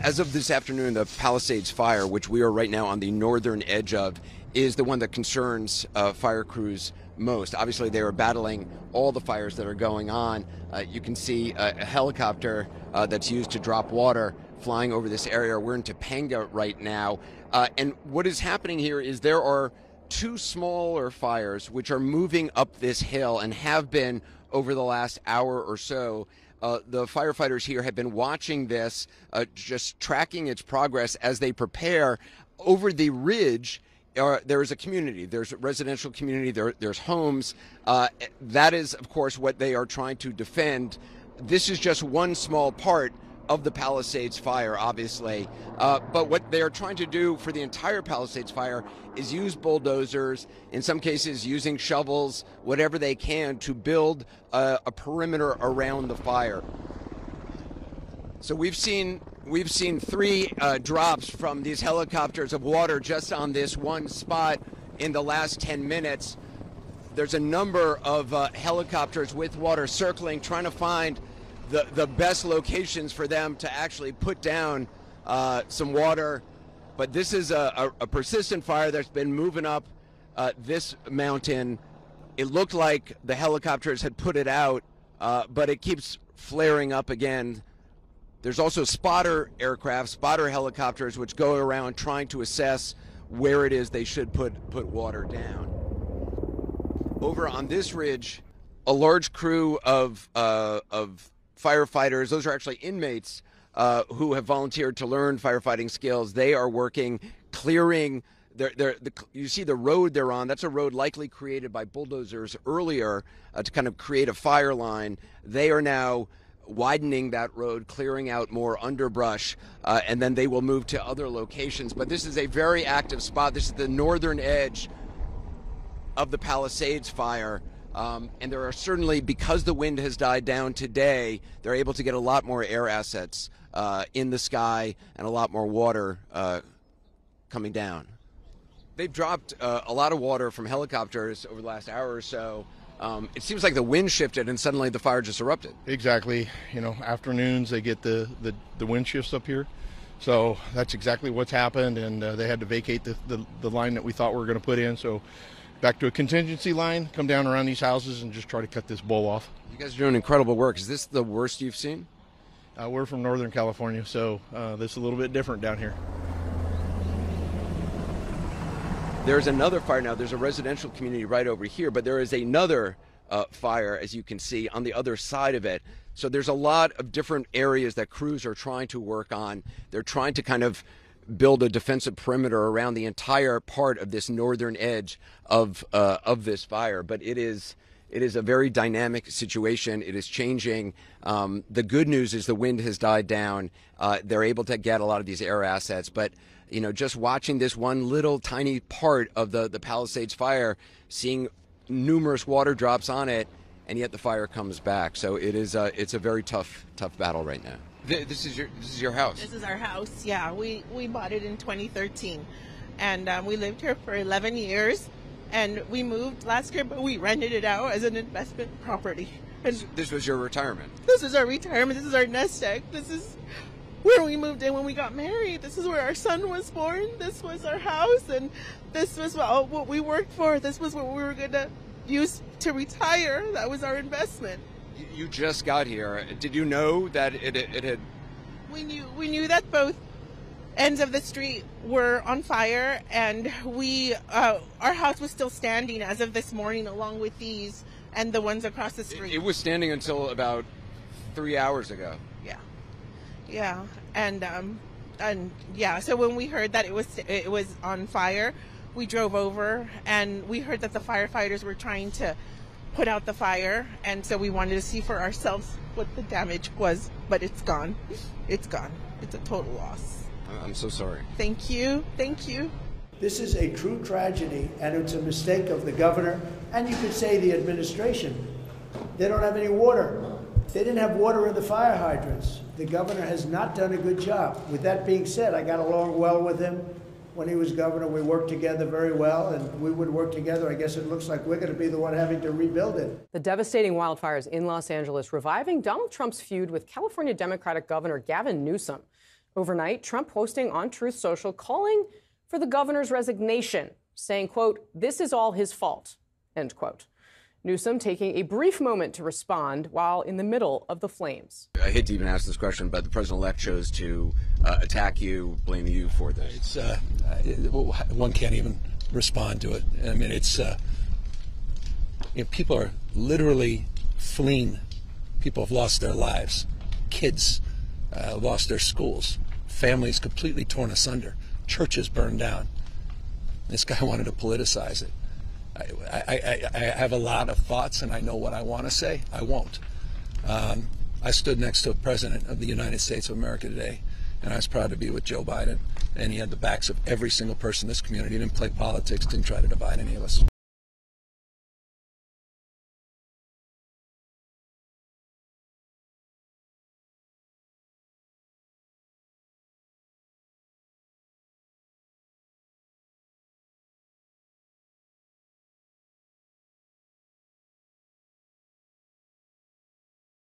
As of this afternoon, the Palisades fire, which we are right now on the northern edge of, is the one that concerns fire crews most. Obviously, they are battling all the fires that are going on. You can see a helicopter that's used to drop water flying over this area. We're in Topanga right now. And what is happening here is there are two smaller fires which are moving up this hill and have been over the last hour or so. The firefighters here have been watching this, just tracking its progress as they prepare. Over the ridge, there is a community. There's a residential community. There's homes. That is, of course, what they are trying to defend. This is just one small part of the Palisades fire, obviously. But what they are trying to do for the entire Palisades fire is use bulldozers, in some cases using shovels, whatever they can to build a perimeter around the fire. So we've seen three drops from these helicopters of water just on this one spot in the last 10 minutes. There's a number of helicopters with water circling, trying to find the best locations for them to actually put down some water. But this is a persistent fire that's been moving up this mountain. It looked like the helicopters had put it out, but it keeps flaring up again. There's also spotter aircraft, spotter helicopters, which go around trying to assess where it is they should put water down. Over on this ridge, a large crew of firefighters, those are actually inmates who have volunteered to learn firefighting skills. They are working, clearing. You see the road they're on. That's a road likely created by bulldozers earlier to kind of create a fire line. They are now widening that road, clearing out more underbrush, and then they will move to other locations. But this is a very active spot. This is the northern edge of the Palisades fire. And there are certainly, because the wind has died down today, they're able to get a lot more air assets in the sky and a lot more water coming down. They've dropped a lot of water from helicopters over the last hour or so. It seems like the wind shifted and suddenly the fire just erupted. Exactly. You know, afternoons they get the wind shifts up here. So that's exactly what's happened, and they had to vacate the line that we thought we were going to put in. So back to a contingency line, come down around these houses and just try to cut this bowl off. You guys are doing incredible work. Is this the worst you've seen? We're from Northern California, so this is a little bit different down here. There's another fire now. There's a residential community right over here, but there is another fire, as you can see, on the other side of it. So there's a lot of different areas that crews are trying to work on. They're trying to kind of build a defensive perimeter around the entire part of this northern edge of this fire. But it is a very dynamic situation. It is changing. The good news is the wind has died down. They're able to get a lot of these air assets, but you know, just watching this one little tiny part of the Palisades fire, seeing numerous water drops on it, and yet the fire comes back. So it's a very tough battle right now. This is your house. This is our house. Yeah, we bought it in 2013, and we lived here for 11 years. And we moved last year, but we rented it out as an investment property. And this was your retirement. This is our retirement. This is our nest egg. This is where we moved in when we got married. This is where our son was born. This was our house, and this was what we worked for. This was what we were going to use to retire. That was our investment. You just got here. Did you know that it had? We knew that both ends of the street were on fire, and our house was still standing as of this morning, along with these and the ones across the street. It was standing until about 3 hours ago. Yeah, and yeah. So when we heard that it was on fire, we drove over, and we heard that the firefighters were trying to put out the fire, and so we wanted to see for ourselves what the damage was. But it's gone. It's gone. It's a total loss. I'm so sorry. Thank you. Thank you. This is a true tragedy, and it's a mistake of the governor, and you could say the administration. They don't have any water. They didn't have water in the fire hydrants. The governor has not done a good job. With that being said, I got along well with him when he was governor. We worked together very well, and we would work together. I guess it looks like we're going to be the one having to rebuild it. The devastating wildfires in Los Angeles reviving Donald Trump's feud with California Democratic Governor Gavin Newsom. Overnight, Trump posting on Truth Social calling for the governor's resignation, saying, quote, "This is all his fault," end quote. Newsom taking a brief moment to respond while in the middle of the flames. I hate to even ask this question, but the president-elect chose to attack you, blame you for this. One can't even respond to it. I mean, people are literally fleeing. People have lost their lives. Kids lost their schools. Families completely torn asunder. Churches burned down. This guy wanted to politicize it. I have a lot of thoughts, and I know what I want to say. I won't. I stood next to a president of the United States of America today, and I was proud to be with Joe Biden. And he had the backs of every single person in this community. He didn't play politics, didn't try to divide any of us.